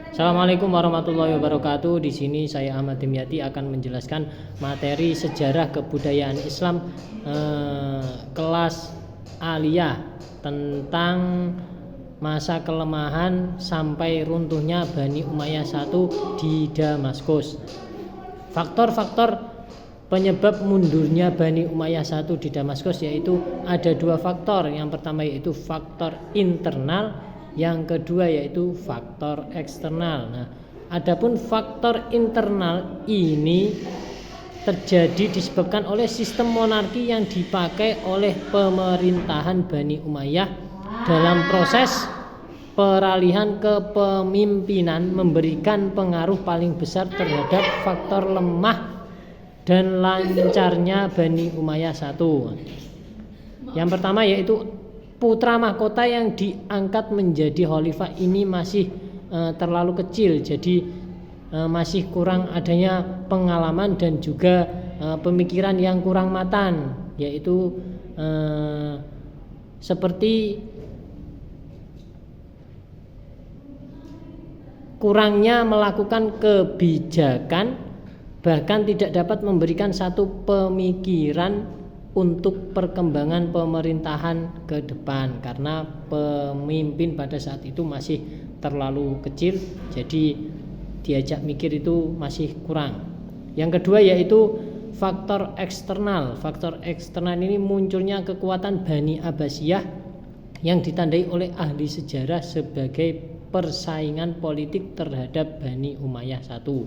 Assalamualaikum warahmatullahi wabarakatuh. Di sini saya Ahmad Dimyati akan menjelaskan materi sejarah kebudayaan Islam kelas aliyah tentang masa kelemahan sampai runtuhnya Bani Umayyah I di Damaskus. Faktor-faktor penyebab mundurnya Bani Umayyah I di Damaskus yaitu ada dua faktor. Yang pertama yaitu faktor internal, yang kedua yaitu faktor eksternal. Nah, adapun faktor internal ini terjadi disebabkan oleh sistem monarki yang dipakai oleh pemerintahan Bani Umayyah dalam proses peralihan kepemimpinan memberikan pengaruh paling besar terhadap faktor lemah dan lancarnya Bani Umayyah I. Yang pertama yaitu putra mahkota yang diangkat menjadi khalifah ini masih terlalu kecil, jadi masih kurang adanya pengalaman dan juga pemikiran yang kurang matang, yaitu seperti kurangnya melakukan kebijakan, bahkan tidak dapat memberikan satu pemikiran untuk perkembangan pemerintahan ke depan, karena pemimpin pada saat itu masih terlalu kecil, jadi diajak mikir itu masih kurang. Yang kedua yaitu faktor eksternal. Faktor eksternal ini munculnya kekuatan Bani Abbasiyah yang ditandai oleh ahli sejarah sebagai persaingan politik terhadap Bani Umayyah I,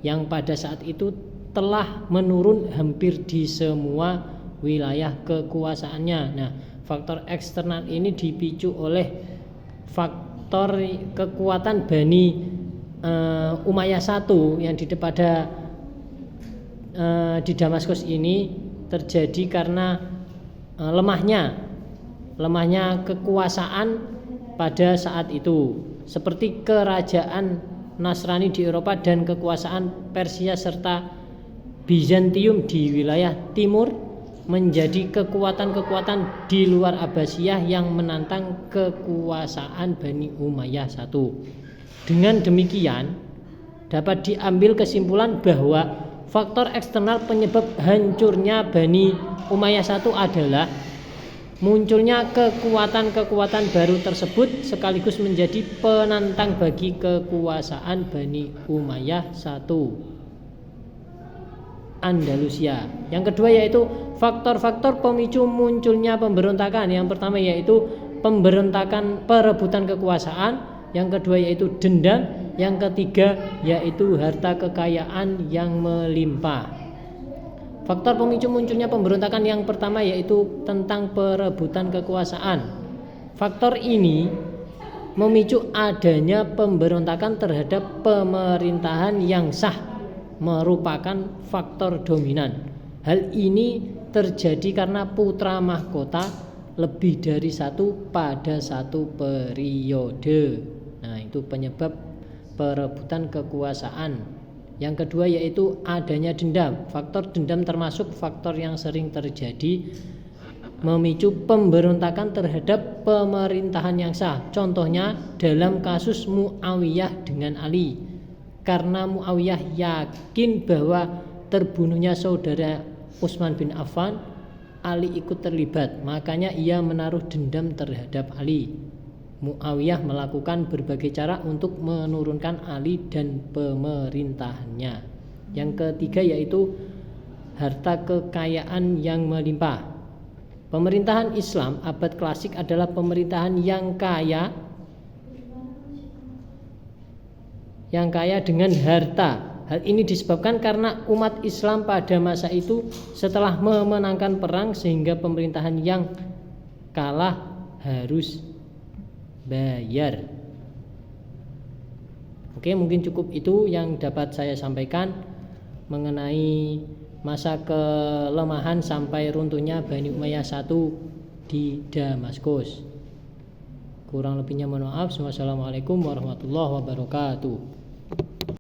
yang pada saat itu telah menurun hampir di semua wilayah kekuasaannya. Nah, faktor eksternal ini dipicu oleh faktor kekuatan Bani Umayyah I yang di Damaskus ini terjadi karena lemahnya kekuasaan pada saat itu, seperti kerajaan Nasrani di Eropa dan kekuasaan Persia serta Bizantium di wilayah timur menjadi kekuatan-kekuatan di luar Abbasiyah yang menantang kekuasaan Bani Umayyah I. Dengan demikian dapat diambil kesimpulan bahwa faktor eksternal penyebab hancurnya Bani Umayyah I adalah munculnya kekuatan-kekuatan baru tersebut sekaligus menjadi penantang bagi kekuasaan Bani Umayyah I Andalusia. Yang kedua yaitu faktor-faktor pemicu munculnya pemberontakan. Yang pertama yaitu pemberontakan perebutan kekuasaan, yang kedua yaitu dendam, yang ketiga yaitu harta kekayaan yang melimpah. Faktor pemicu munculnya pemberontakan yang pertama yaitu tentang perebutan kekuasaan. Faktor ini memicu adanya pemberontakan terhadap pemerintahan yang sah, merupakan faktor dominan. Hal ini terjadi karena putra mahkota lebih dari satu pada satu periode. Nah, itu penyebab perebutan kekuasaan. Yang kedua yaitu adanya dendam. Faktor dendam termasuk faktor yang sering terjadi memicu pemberontakan terhadap pemerintahan yang sah. Contohnya dalam kasus Muawiyah dengan Ali. Karena Muawiyah yakin bahwa terbunuhnya saudara Utsman bin Affan, Ali ikut terlibat, makanya ia menaruh dendam terhadap Ali. Muawiyah melakukan berbagai cara untuk menurunkan Ali dan pemerintahannya. Yang ketiga yaitu harta kekayaan yang melimpah. Pemerintahan Islam abad klasik adalah pemerintahan yang kaya dengan harta. Hal ini disebabkan karena umat Islam pada masa itu setelah memenangkan perang sehingga pemerintahan yang kalah harus bayar. Oke, mungkin cukup itu yang dapat saya sampaikan mengenai masa kelemahan sampai runtuhnya Bani Umayyah I di Damaskus. Kurang lebihnya mohon maaf. Wassalamualaikum warahmatullahi wabarakatuh.